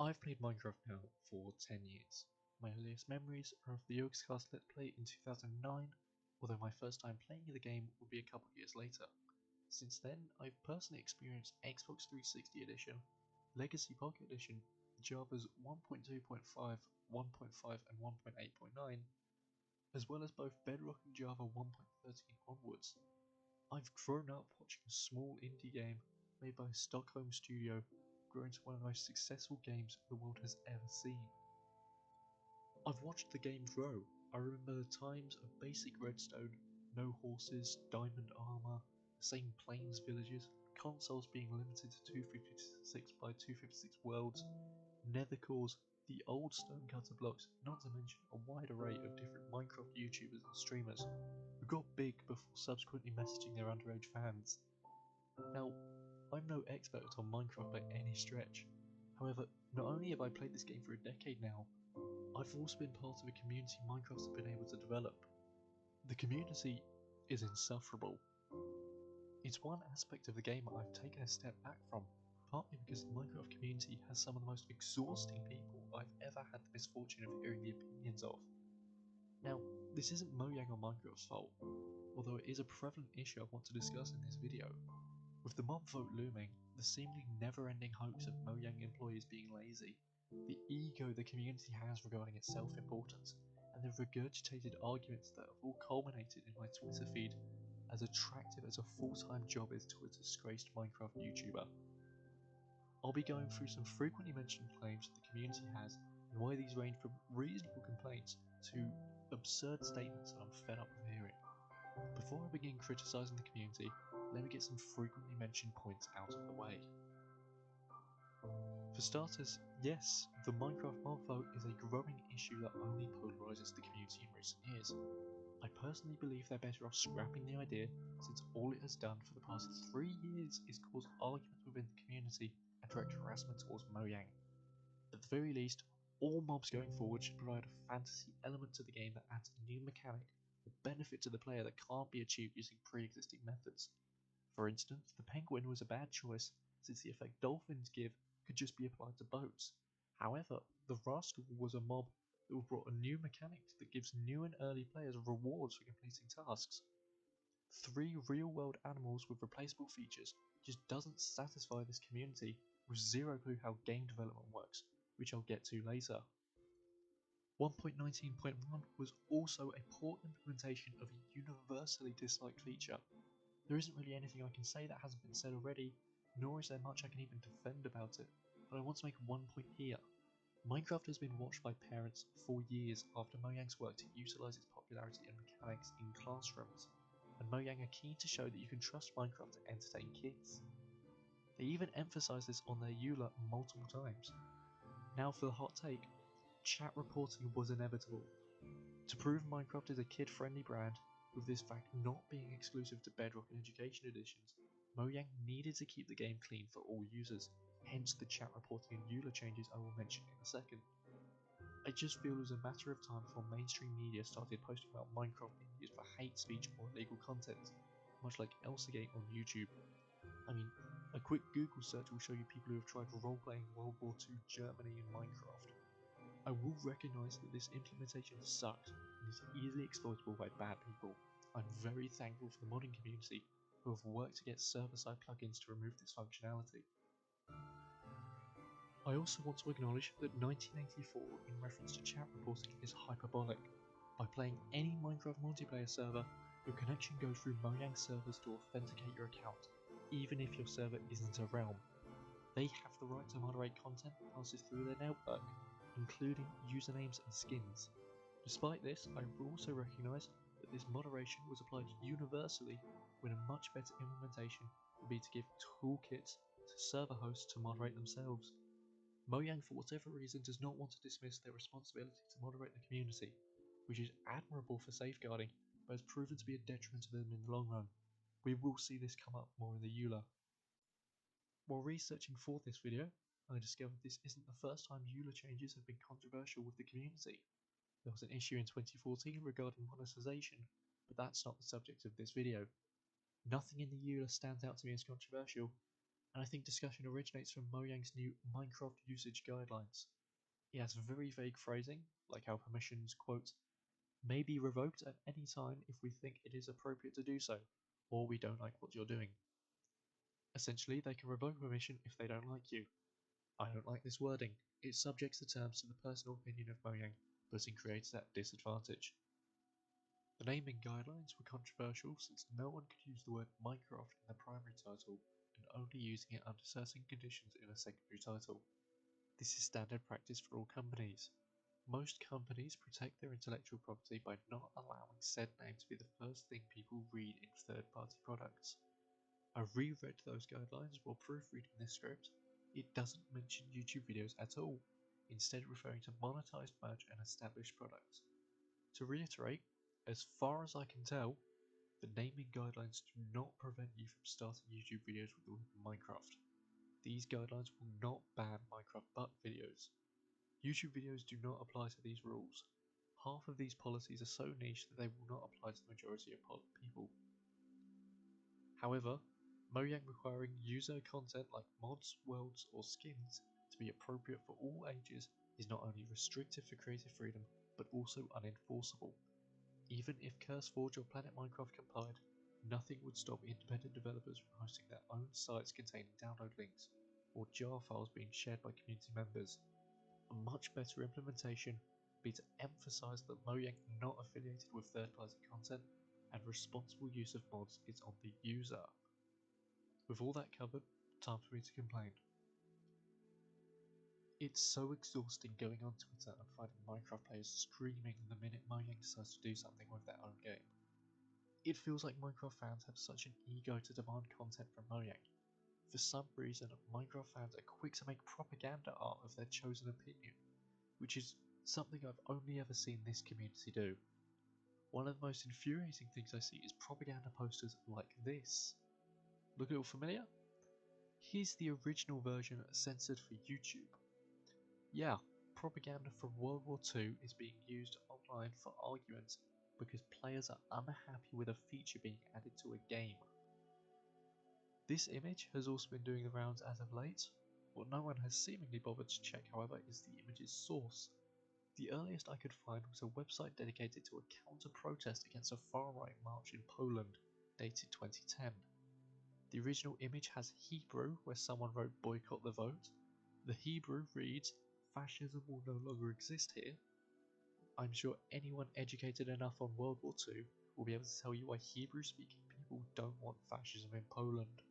I've played Minecraft now for 10 years. My earliest memories are of the Jckistan Let's Play in 2009, although my first time playing the game would be a couple years later. Since then, I've personally experienced Xbox 360 Edition, Legacy Pocket Edition, Java's 1.2.5, 1.5 and 1.8.9, as well as both Bedrock and Java 1.13 onwards. I've grown up watching a small indie game made by a Stockholm studio grow into one of the most successful games the world has ever seen. I've watched the game grow. I remember the times of basic redstone, no horses, diamond armor, the same plains villages, consoles being limited to 256 by 256 worlds, nether cores, the old stone cutter blocks, not to mention a wide array of different Minecraft YouTubers and streamers who got big before subsequently messaging their underage fans. Now, I'm no expert on Minecraft by any stretch. However, not only have I played this game for a decade now, I've also been part of a community Minecraft has been able to develop. The community is insufferable. It's one aspect of the game I've taken a step back from, partly because the Minecraft community has some of the most exhausting people I've ever had the misfortune of hearing the opinions of. Now, this isn't Mojang or Minecraft's fault, although it is a prevalent issue I want to discuss in this video. With the mob vote looming, the seemingly never-ending hopes of Mojang employees being lazy, the ego the community has regarding its self-importance, and the regurgitated arguments that have all culminated in my Twitter feed as attractive as a full-time job is to a disgraced Minecraft YouTuber. I'll be going through some frequently mentioned claims that the community has and why these range from reasonable complaints to absurd statements that I'm fed up with hearing. Before I begin criticising the community, let me get some frequently mentioned points out of the way. For starters, yes, the Minecraft mob vote is a growing issue that only polarises the community in recent years. I personally believe they're better off scrapping the idea, since all it has done for the past 3 years is cause arguments within the community and direct harassment towards Mojang. At the very least, all mobs going forward should provide a fantasy element to the game that adds a new mechanic or benefit to the player that can't be achieved using pre-existing methods. For instance, the penguin was a bad choice since the effect dolphins give could just be applied to boats. However, the rascal was a mob that brought a new mechanic that gives new and early players rewards for completing tasks. 3 real-world animals with replaceable features just doesn't satisfy this community with zero clue how game development works, which I'll get to later. 1.19.1 was also a poor implementation of a universally disliked feature. There isn't really anything I can say that hasn't been said already, nor is there much I can even defend about it, but I want to make one point here. Minecraft has been watched by parents for years after Mojang's work to utilise its popularity and mechanics in classrooms, and Mojang are keen to show that you can trust Minecraft to entertain kids. They even emphasise this on their EULA multiple times. Now for the hot take, chat reporting was inevitable. To prove Minecraft is a kid-friendly brand, with this fact not being exclusive to Bedrock and Education editions, Mojang needed to keep the game clean for all users, hence the chat reporting and EULA changes I will mention in a second. I just feel it was a matter of time before mainstream media started posting about Minecraft being used for hate speech or illegal content, much like Elsagate on YouTube. I mean, a quick Google search will show you people who have tried role-playing World War II Germany in Minecraft. I will recognise that this implementation sucked and is easily exploitable by bad people. I'm very thankful for the modding community who have worked to get server-side plugins to remove this functionality. I also want to acknowledge that 1984 in reference to chat reporting is hyperbolic. By playing any Minecraft multiplayer server, your connection goes through Mojang servers to authenticate your account, even if your server isn't a realm. They have the right to moderate content that passes through their network, including usernames and skins. Despite this, I also recognise that this moderation was applied universally when a much better implementation would be to give toolkits to server hosts to moderate themselves. Mojang, for whatever reason, does not want to dismiss their responsibility to moderate the community, which is admirable for safeguarding, but has proven to be a detriment to them in the long run. We will see this come up more in the EULA. While researching for this video, I discovered this isn't the first time EULA changes have been controversial with the community. There was an issue in 2014 regarding monetization, but that's not the subject of this video. Nothing in the EULA stands out to me as controversial, and I think discussion originates from Mojang's new Minecraft usage guidelines. It has very vague phrasing, like how permissions, quote, may be revoked at any time if we think it is appropriate to do so, or we don't like what you're doing. Essentially, they can revoke permission if they don't like you. I don't like this wording. It subjects the terms to the personal opinion of Mojang, putting creators at disadvantage. The naming guidelines were controversial since no one could use the word Minecraft in the primary title and only using it under certain conditions in a secondary title. This is standard practice for all companies. Most companies protect their intellectual property by not allowing said name to be the first thing people read in third-party products. I reread those guidelines while proofreading this script. It doesn't mention YouTube videos at all, instead referring to monetized merch and established products. To reiterate, as far as I can tell, the naming guidelines do not prevent you from starting YouTube videos with the word Minecraft. These guidelines will not ban Minecraft but videos. YouTube videos do not apply to these rules. Half of these policies are so niche that they will not apply to the majority of people. However, Mojang requiring user content like mods, worlds, or skins to be appropriate for all ages is not only restrictive for creative freedom, but also unenforceable. Even if CurseForge or Planet Minecraft complied, nothing would stop independent developers from hosting their own sites containing download links, or jar files being shared by community members. A much better implementation would be to emphasize that Mojang are not affiliated with third-party content, and responsible use of mods is on the user. With all that covered, time for me to complain. It's so exhausting going on Twitter and finding Minecraft players screaming the minute Mojang decides to do something with their own game. It feels like Minecraft fans have such an ego to demand content from Mojang. For some reason, Minecraft fans are quick to make propaganda art of their chosen opinion, which is something I've only ever seen this community do. One of the most infuriating things I see is propaganda posters like this. Look a little familiar? Here's the original version censored for YouTube. Yeah, propaganda from World War II is being used online for arguments because players are unhappy with a feature being added to a game. This image has also been doing the rounds as of late. What no one has seemingly bothered to check, however, is the image's source. The earliest I could find was a website dedicated to a counter-protest against a far-right march in Poland, dated 2010. The original image has Hebrew, where someone wrote boycott the vote. The Hebrew reads, fascism will no longer exist here. I'm sure anyone educated enough on World War II will be able to tell you why Hebrew-speaking people don't want fascism in Poland.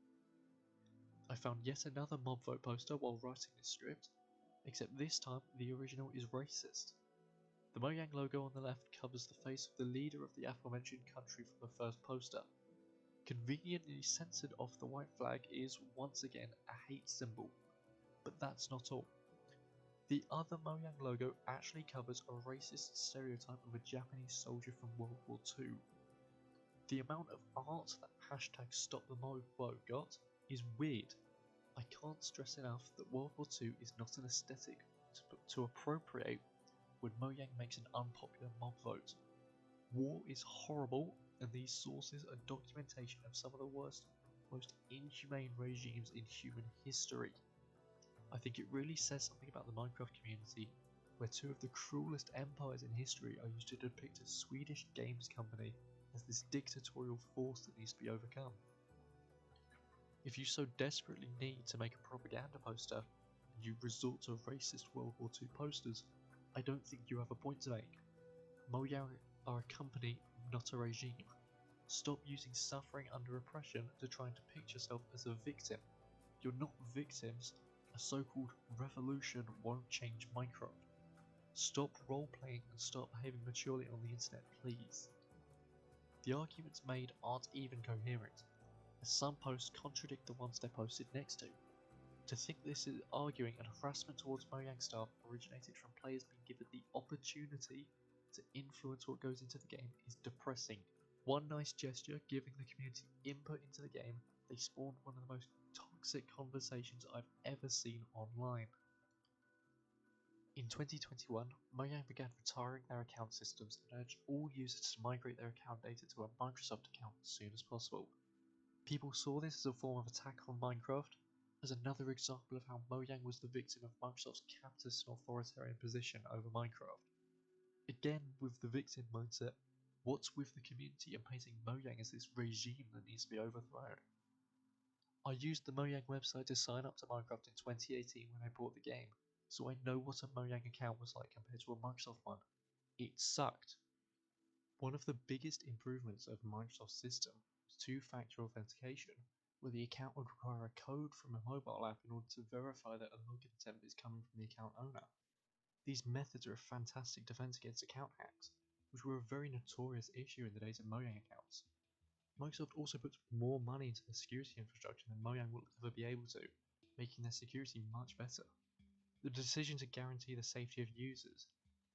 I found yet another mob vote poster while writing this script, except this time the original is racist. The Mojang logo on the left covers the face of the leader of the aforementioned country from the first poster. Conveniently censored off the white flag is, once again, a hate symbol. But that's not all. The other Mojang logo actually covers a racist stereotype of a Japanese soldier from World War II. The amount of art that hashtag StopTheMob got is weird. I can't stress enough that World War II is not an aesthetic to appropriate when Mojang makes an unpopular mob vote. War is horrible, and these sources are documentation of some of the worst, most inhumane regimes in human history. I think it really says something about the Minecraft community, where two of the cruelest empires in history are used to depict a Swedish games company as this dictatorial force that needs to be overcome. If you so desperately need to make a propaganda poster, and you resort to racist World War II posters, I don't think you have a point to make. Mojang are a company, not a regime. Stop using suffering under oppression to try and depict yourself as a victim. You're not victims. A so-called revolution won't change Minecraft. Stop role-playing and start behaving maturely on the internet, please. The arguments made aren't even coherent, as some posts contradict the ones they're posted next to. To think this is arguing and harassment towards Mojang staff originated from players being given the opportunity to influence what goes into the game is depressing. One nice gesture, giving the community input into the game, they spawned one of the most toxic conversations I've ever seen online. In 2021, Mojang began retiring their account systems and urged all users to migrate their account data to a Microsoft account as soon as possible. People saw this as a form of attack on Minecraft, as another example of how Mojang was the victim of Microsoft's capitalist and authoritarian position over Minecraft. Again, with the victim mindset, what's with the community and painting Mojang as this regime that needs to be overthrown? I used the Mojang website to sign up to Minecraft in 2018 when I bought the game, so I know what a Mojang account was like compared to a Microsoft one. It sucked. One of the biggest improvements of Microsoft's system was two-factor authentication, where the account would require a code from a mobile app in order to verify that a login attempt is coming from the account owner. These methods are a fantastic defense against account hacks, which were a very notorious issue in the days of Mojang accounts. Microsoft also puts more money into their security infrastructure than Mojang will ever be able to, making their security much better. The decision to guarantee the safety of users,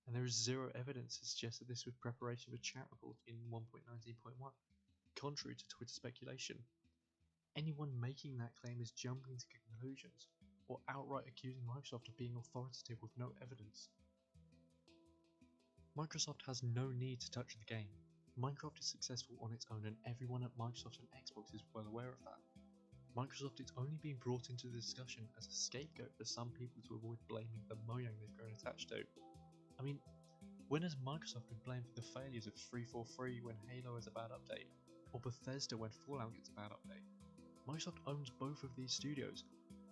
and there is zero evidence to suggest that this was preparation for chat records in 1.19.1, contrary to Twitter speculation. Anyone making that claim is jumping to conclusions, or outright accusing Microsoft of being authoritative with no evidence. Microsoft has no need to touch the game. Minecraft is successful on its own and everyone at Microsoft and Xbox is well aware of that. Microsoft is only being brought into the discussion as a scapegoat for some people to avoid blaming the Mojang they've grown attached to. I mean, when has Microsoft been blamed for the failures of 343 when Halo has a bad update, or Bethesda when Fallout gets a bad update? Microsoft owns both of these studios,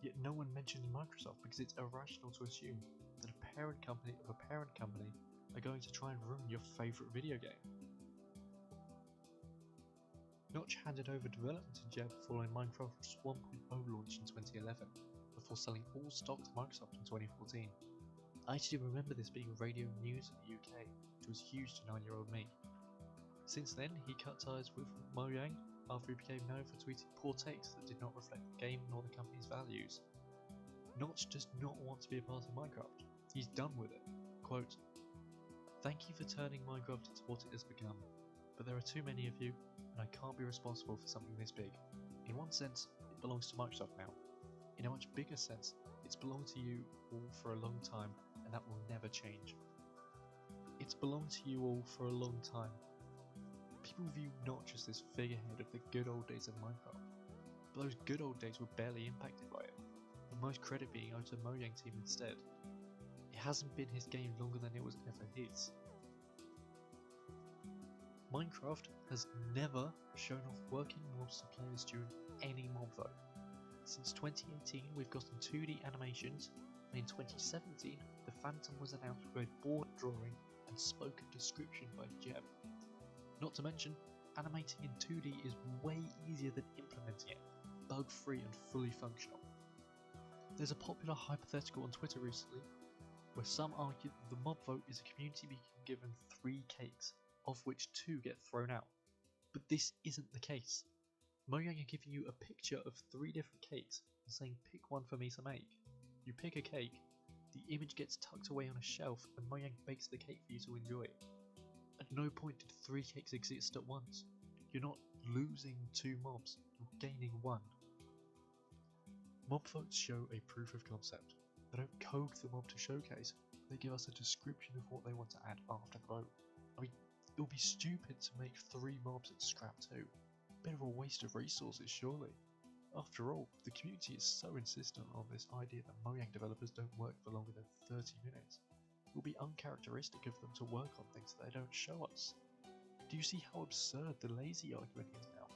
yet no one mentions Microsoft because it's irrational to assume that a parent company of a parent company are going to try and ruin your favourite video game. Notch handed over development to Jeb following Minecraft's 1.0 launch in 2011, before selling all stock to Microsoft in 2014. I actually remember this being radio news in the UK, which was huge to 9-year-old me. Since then, he cut ties with Mojang after he became known for tweeting poor takes that did not reflect the game nor the company's values. Notch does not want to be a part of Minecraft. He's done with it. Quote, "Thank you for turning Minecraft into what it has become, but there are too many of you, and I can't be responsible for something this big. In one sense, it belongs to Microsoft now. In a much bigger sense, it's belonged to you all for a long time, and that will never change. It's belonged to you all for a long time." People view Notch as this figurehead of the good old days of Minecraft, but those good old days were barely impacted by it, with most credit being owed to Mojang team instead. It hasn't been his game longer than it was ever his. Minecraft has never shown off working mobs to players during any mob vote. Since 2018 we've gotten 2D animations, and in 2017 the Phantom was announced with a board drawing and spoken description by Jeb. Not to mention, animating in 2D is way easier than implementing it, bug-free and fully functional. There's a popular hypothetical on Twitter recently, where some argue that the mob vote is a community being given 3 cakes, of which 2 get thrown out. But this isn't the case. Mojang are giving you a picture of 3 different cakes and saying pick one for me to make. You pick a cake, the image gets tucked away on a shelf and Mojang bakes the cake for you to enjoy. At no point did 3 cakes exist at once. You're not losing 2 mobs, you're gaining 1. Mob votes show a proof of concept. They don't code the mob to showcase, they give us a description of what they want to add after the vote. I mean, it would be stupid to make 3 mobs and scrap 2. Bit of a waste of resources, surely. After all, the community is so insistent on this idea that Mojang developers don't work for longer than 30 minutes. It will be uncharacteristic of them to work on things that they don't show us. Do you see how absurd the lazy argument is now?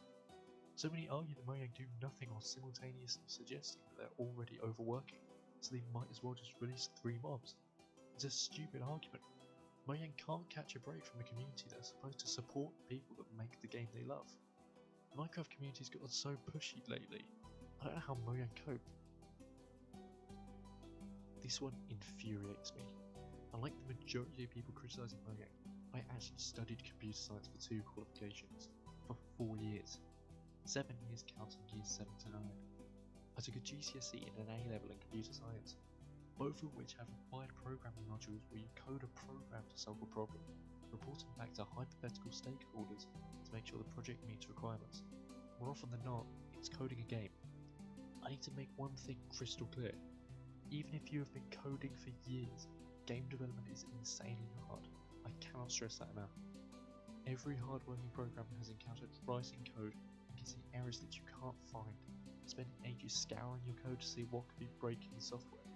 So many argue that Mojang do nothing while simultaneously suggesting that they're already overworking, so they might as well just release 3 mobs. It's a stupid argument. Mojang can't catch a break from a community that's supposed to support people that make the game they love. The Minecraft community's gotten so pushy lately. I don't know how Mojang cope. This one infuriates me. Unlike the majority of people criticising Mojang, I actually studied computer science for 2 qualifications, for 4 years. 7 years counting years 7 to 9. I took a GCSE and an A-level in computer science, both of which have required programming modules where you code a program to solve a problem, reporting back to hypothetical stakeholders to make sure the project meets requirements. More often than not, it's coding a game. I need to make one thing crystal clear. Even if you have been coding for years, game development is insanely hard. I cannot stress that enough. Every hard-working programmer has encountered writing code and can see errors that you can't find. spending ages scouring your code to see what could be breaking the software,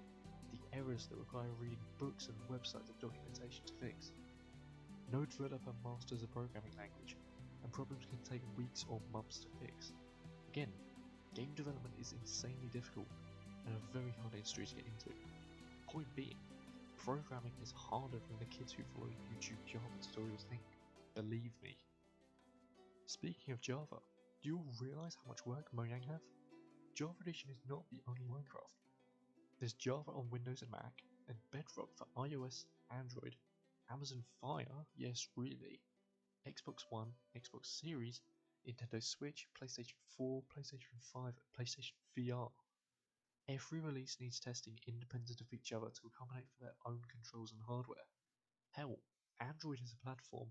the errors that require reading books and websites of documentation to fix. No developer masters a programming language, and problems can take weeks or months to fix. Again, game development is insanely difficult and a very hard industry to get into. Point being, programming is harder than the kids who follow YouTube Java tutorials think. Believe me. Speaking of Java, do you all realise how much work Mojang have? Java Edition is not the only Minecraft. There's Java on Windows and Mac, and Bedrock for iOS, Android, Amazon Fire, yes really, Xbox One, Xbox Series, Nintendo Switch, PlayStation 4, PlayStation 5, and PlayStation VR. Every release needs testing independent of each other to accommodate for their own controls and hardware. Hell, Android is a platform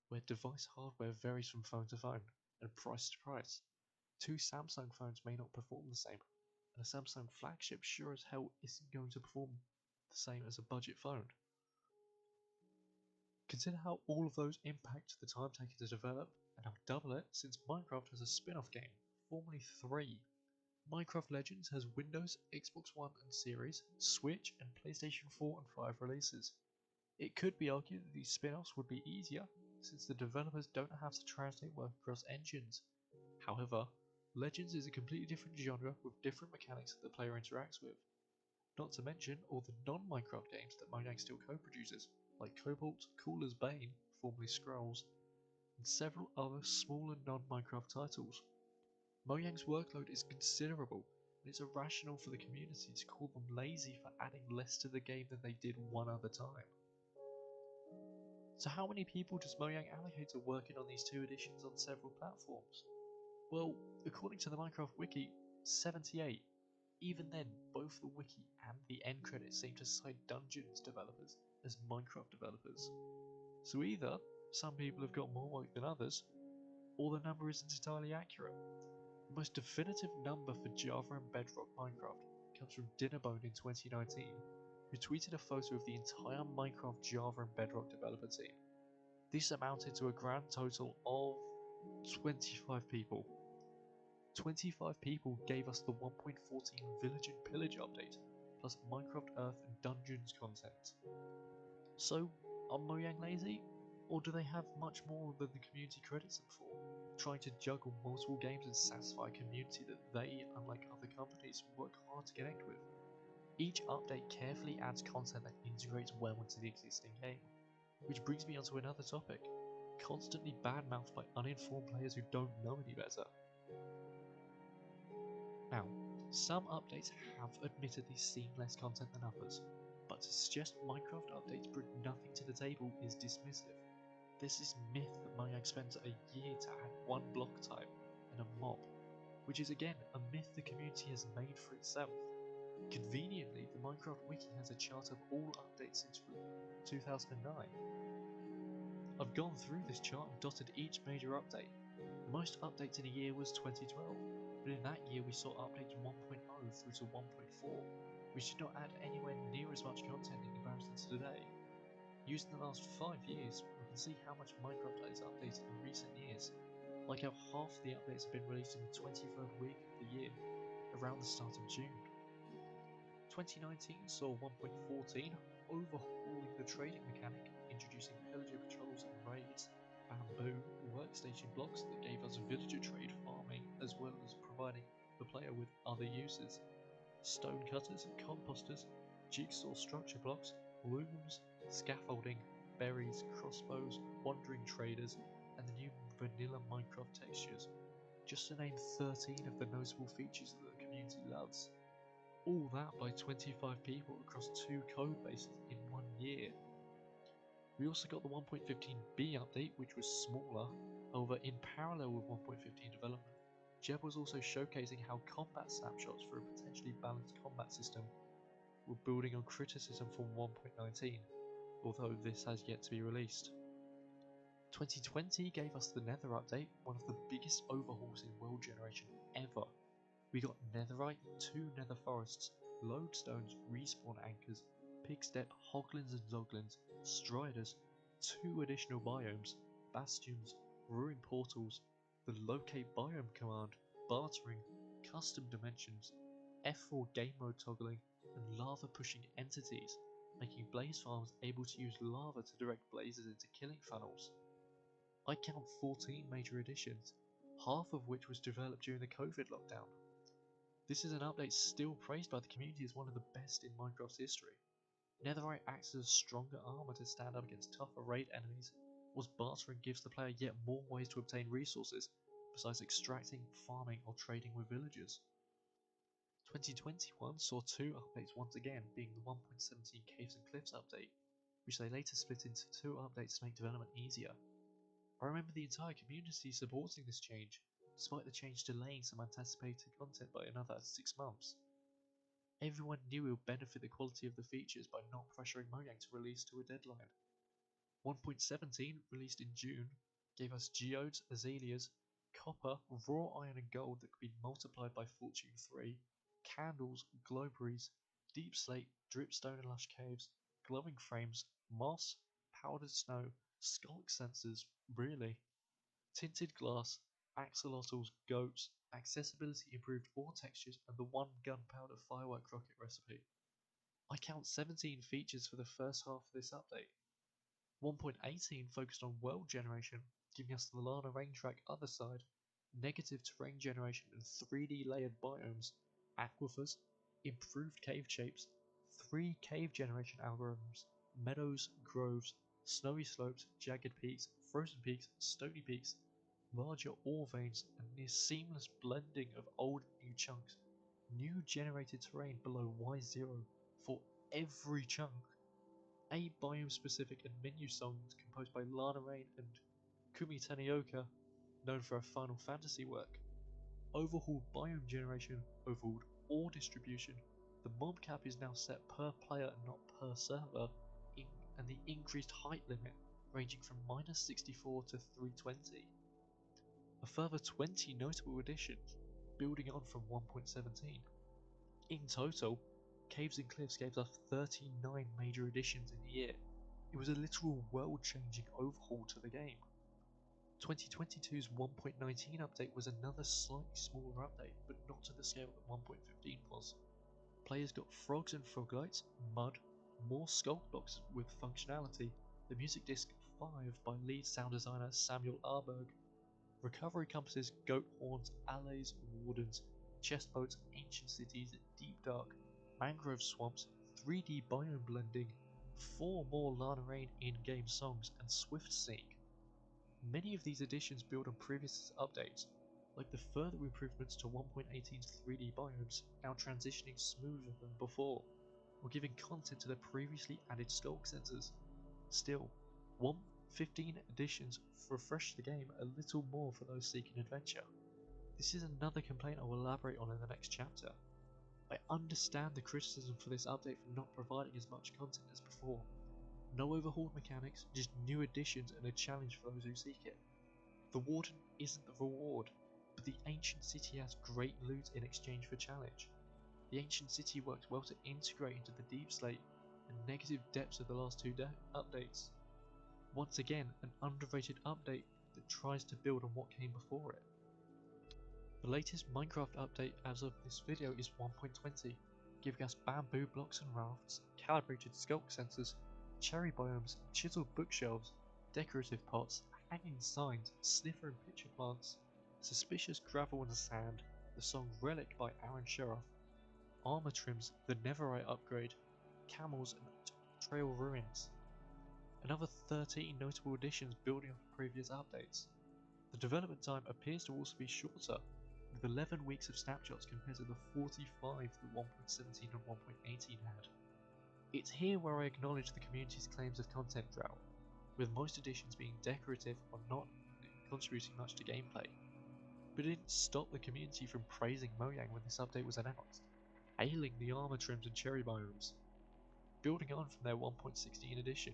where device hardware varies from phone to phone and price to price. Two Samsung phones may not perform the same, and a Samsung flagship sure as hell isn't going to perform the same as a budget phone. Consider how all of those impact the time taken to develop, and now double it since Minecraft has a spin-off game, formerly 3. Minecraft Legends has Windows, Xbox One and Series, Switch and PlayStation 4 and 5 releases. It could be argued that these spin-offs would be easier, since the developers don't have to translate work across engines. However, Legends is a completely different genre with different mechanics that the player interacts with. Not to mention all the non-Minecraft games that Mojang still co-produces, like Cobalt, Cool as Bane, formerly Scrolls, and several other smaller non-Minecraft titles. Mojang's workload is considerable, and it's irrational for the community to call them lazy for adding less to the game than they did one other time. So how many people does Mojang allocate to working on these two editions on several platforms? Well, according to the Minecraft wiki, 78. Even then, both the wiki and the end credits seem to cite Dungeons developers as Minecraft developers. So either some people have got more work than others, or the number isn't entirely accurate. The most definitive number for Java and Bedrock Minecraft comes from Dinnerbone in 2019, who tweeted a photo of the entire Minecraft Java and Bedrock developer team. This amounted to a grand total of 25 people. 25 people gave us the 1.14 Village and Pillage update, plus Minecraft Earth and Dungeons content. So, are Mojang lazy? Or do they have much more than the community credits them for, trying to juggle multiple games and satisfy a community that they, unlike other companies, work hard to connect with? Each update carefully adds content that integrates well into the existing game. Which brings me onto another topic, constantly badmouthed by uninformed players who don't know any better. Now, some updates have admittedly seen less content than others, but to suggest Minecraft updates bring nothing to the table is dismissive. There's this myth that Mojang spends a year to add one block type and a mob, which is again a myth the community has made for itself. Conveniently, the Minecraft wiki has a chart of all updates since 2009. I've gone through this chart and dotted each major update. The most updates in a year was 2012, but in that year we saw updates 1.0 through to 1.4, which did not add anywhere near as much content in comparison to today. Using the last 5 years, we can see how much Minecraft has updated in recent years, like how half the updates have been released in the 23rd week of the year, around the start of June. 2019 saw 1.14 overhauling the trading mechanic, introducing pillager patrols and raids, bamboo workstation blocks that gave us villager trade farming as well as providing the player with other uses, stone cutters, composters, jigsaw structure blocks, looms, scaffolding, berries, crossbows, wandering traders, and the new vanilla Minecraft textures, just to name 13 of the notable features that the community loves. All that by 25 people across 2 code bases in 1 year. We also got the 1.15b update, which was smaller. However, in parallel with 1.15 development, Jeb was also showcasing how combat snapshots for a potentially balanced combat system were building on criticism from 1.19, although this has yet to be released. 2020 gave us the Nether update, one of the biggest overhauls in world generation ever. We got Netherite, 2 Nether forests, lodestones, respawn anchors, pigstep, hoglins and zoglins, striders, 2 additional biomes, bastions, ruin portals, the locate biome command, bartering, custom dimensions, F4 game mode toggling, and lava pushing entities, making blaze farms able to use lava to direct blazes into killing funnels. I count 14 major additions, half of which was developed during the COVID lockdown. This is an update still praised by the community as one of the best in Minecraft's history. Netherite acts as a stronger armor to stand up against tougher raid enemies, whilst bartering gives the player yet more ways to obtain resources, besides extracting, farming or trading with villagers. 2021 saw two updates once again, being the 1.17 Caves and Cliffs update, which they later split into two updates to make development easier. I remember the entire community supporting this change, despite the change delaying some anticipated content by another 6 months. Everyone knew it would benefit the quality of the features by not pressuring Mojang to release to a deadline. 1.17, released in June, gave us geodes, azaleas, copper, raw iron and gold that could be multiplied by Fortune 3, candles, globeries, deep slate, dripstone and lush caves, glowing frames, moss, powdered snow, skulk sensors, really, tinted glass, axolotls, goats, accessibility improved ore textures, and the one gunpowder firework rocket recipe. I count 17 features for the first half of this update. 1.18 focused on world generation, giving us the Lana rain track other side, negative terrain generation and 3D layered biomes, aquifers, improved cave shapes, 3 cave generation algorithms, meadows, groves, snowy slopes, jagged peaks, frozen peaks, stony peaks, larger ore veins, and near seamless blending of old and new chunks, new generated terrain below Y0 for every chunk, 8 biome-specific and menu songs composed by Lana Rain and Kumi Tanioka, known for her Final Fantasy work, overhauled biome generation, overhauled ore distribution, the mob cap is now set per player and not per server, and the increased height limit ranging from -64 to 320. A further 20 notable additions, building on from 1.17. In total, Caves and Cliffs gave us 39 major additions in a year. It was a literal world-changing overhaul to the game. 2022's 1.19 update was another slightly smaller update, but not to the scale that 1.15 was. Players got frogs and froglights, mud, more sculpt blocks with functionality, the music disc 5 by lead sound designer Samuel Arberg, recovery compasses, goat horns, allays, wardens, chest boats, ancient cities, deep dark, mangrove swamps, 3D biome blending, 4 more Lana Rain in-game songs, and Swift Seek. Many of these additions build on previous updates, like the further improvements to 1.18's 3D biomes, now transitioning smoother than before, or giving content to the previously added skulk sensors. Still, 1.15 additions refresh the game a little more for those seeking adventure. This is another complaint I will elaborate on in the next chapter. I understand the criticism for this update for not providing as much content as before. No overhauled mechanics, just new additions and a challenge for those who seek it. The Warden isn't the reward, but the Ancient City has great loot in exchange for challenge. The Ancient City works well to integrate into the Deep Slate and negative depths of the last 2 updates. Once again, an underrated update that tries to build on what came before it. The latest Minecraft update as of this video is 1.20, giving us bamboo blocks and rafts, calibrated skulk sensors, cherry biomes, chiseled bookshelves, decorative pots, hanging signs, sniffer and pitcher plants, suspicious gravel and sand, the song Relic by Aaron Sheriff, armor trims, the Netherite upgrade, camels and trail ruins. Another 13 notable additions building off previous updates. The development time appears to also be shorter, with 11 weeks of snapshots compared to the 45 that 1.17 and 1.18 had. It's here where I acknowledge the community's claims of content drought, with most additions being decorative or not contributing much to gameplay. But it didn't stop the community from praising Mojang when this update was announced, hailing the armor trims and cherry biomes. Building on from their 1.16 edition,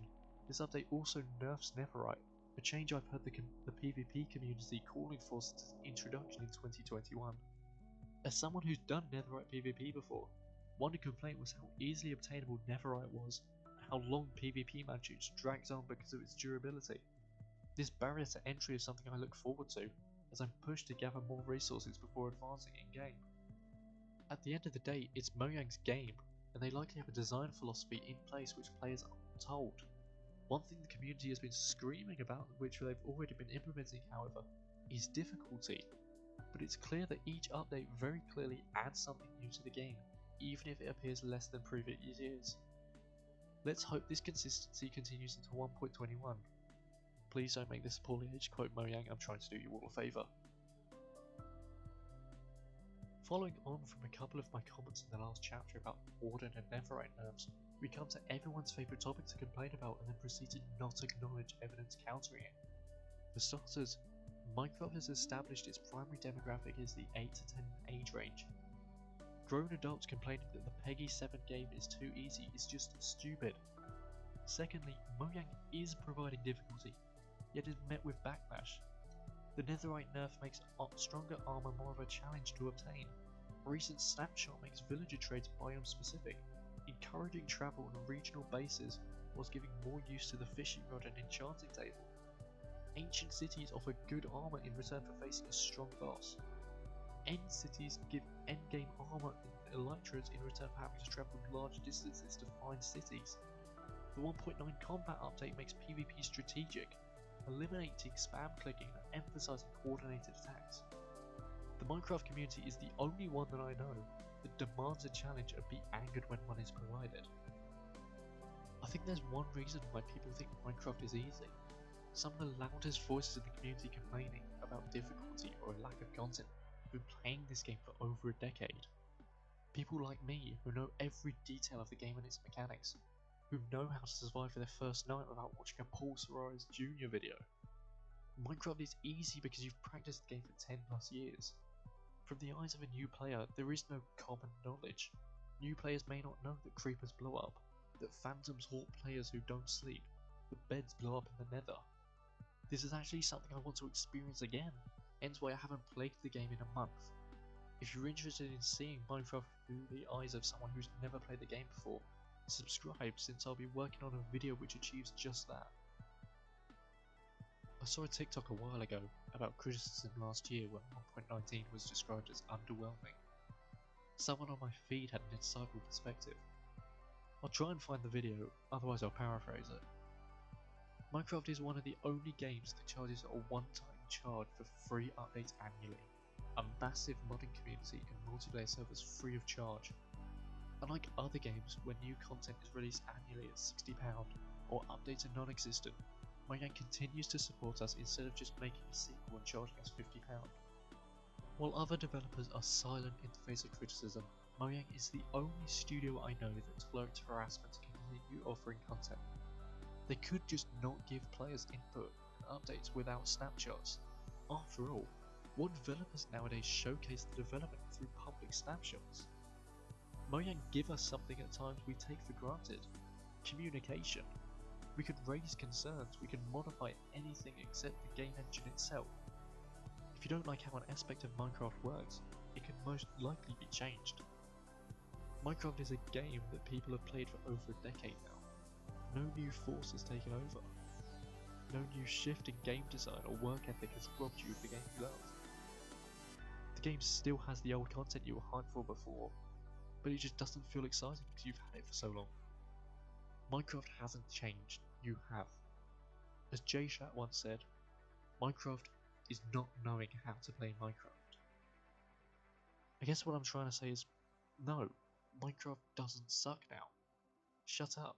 this update also nerfs Netherite, a change I've heard the PvP community calling for since its introduction in 2021. As someone who's done Netherite PvP before, one complaint was how easily obtainable Netherite was, and how long PvP matches drags on because of its durability. This barrier to entry is something I look forward to, as I'm pushed to gather more resources before advancing in-game. At the end of the day, it's Mojang's game, and they likely have a design philosophy in place which players aren't told. One thing the community has been screaming about, which they've already been implementing however, is difficulty. But it's clear that each update very clearly adds something new to the game, even if it appears less than previous years. Let's hope this consistency continues into 1.21. Please don't make this a poorly aged quote, Mojang, I'm trying to do you all a favour. Following on from a couple of my comments in the last chapter about Warden and Netherite nerfs, we come to everyone's favourite topic to complain about and then proceed to not acknowledge evidence countering it. For starters, Minecraft has established its primary demographic as the 8 to 10 age range. Grown adults complaining that the Peggy 7 game is too easy is just stupid. Secondly, Mojang is providing difficulty, yet is met with backlash. The Netherite nerf makes stronger armor more of a challenge to obtain. A recent snapshot makes villager trades biome specific, encouraging travel on regional bases whilst giving more use to the fishing rod and enchanting table. Ancient cities offer good armor in return for facing a strong boss. End cities give endgame armor and elytras in return for having to travel large distances to find cities. The 1.9 combat update makes PvP strategic, eliminating spam clicking and emphasizing coordinated attacks. The Minecraft community is the only one that I know that demands a challenge and be angered when one is provided. I think there's one reason why people think Minecraft is easy. Some of the loudest voices in the community complaining about difficulty or a lack of content have been playing this game for over a decade. People like me who know every detail of the game and its mechanics, who know how to survive for their first night without watching a Paul Serra's Jr. video. Minecraft is easy because you've practiced the game for 10 plus years. From the eyes of a new player, there is no common knowledge. New players may not know that creepers blow up, that phantoms haunt players who don't sleep, that beds blow up in the nether. This is actually something I want to experience again, hence why I haven't played the game in a month. If you're interested in seeing Minecraft through the eyes of someone who's never played the game before, subscribe since I'll be working on a video which achieves just that. I saw a TikTok a while ago about criticism last year when 1.19 was described as underwhelming. Someone on my feed had an insightful perspective. I'll try and find the video, otherwise I'll paraphrase it. Minecraft is one of the only games that charges a one-time charge for free updates annually. A massive modding community and multiplayer servers free of charge. Unlike other games where new content is released annually at £60 or updates are non-existent, Mojang continues to support us instead of just making a sequel and charging us £50. While other developers are silent in the face of criticism, Mojang is the only studio I know that tolerates harassment to continue offering content. They could just not give players input and updates without snapshots. After all, what developers nowadays showcase the development through public snapshots? Mojang give us something at times we take for granted: communication. We can raise concerns, we can modify anything except the game engine itself. If you don't like how an aspect of Minecraft works, it can most likely be changed. Minecraft is a game that people have played for over a decade now. No new force has taken over. No new shift in game design or work ethic has robbed you of the game you love. The game still has the old content you were hyped for before, but it just doesn't feel exciting because you've had it for so long. Minecraft hasn't changed, you have. As Jckistan once said, Minecraft is not knowing how to play Minecraft. I guess what I'm trying to say is, no, Minecraft doesn't suck now. Shut up.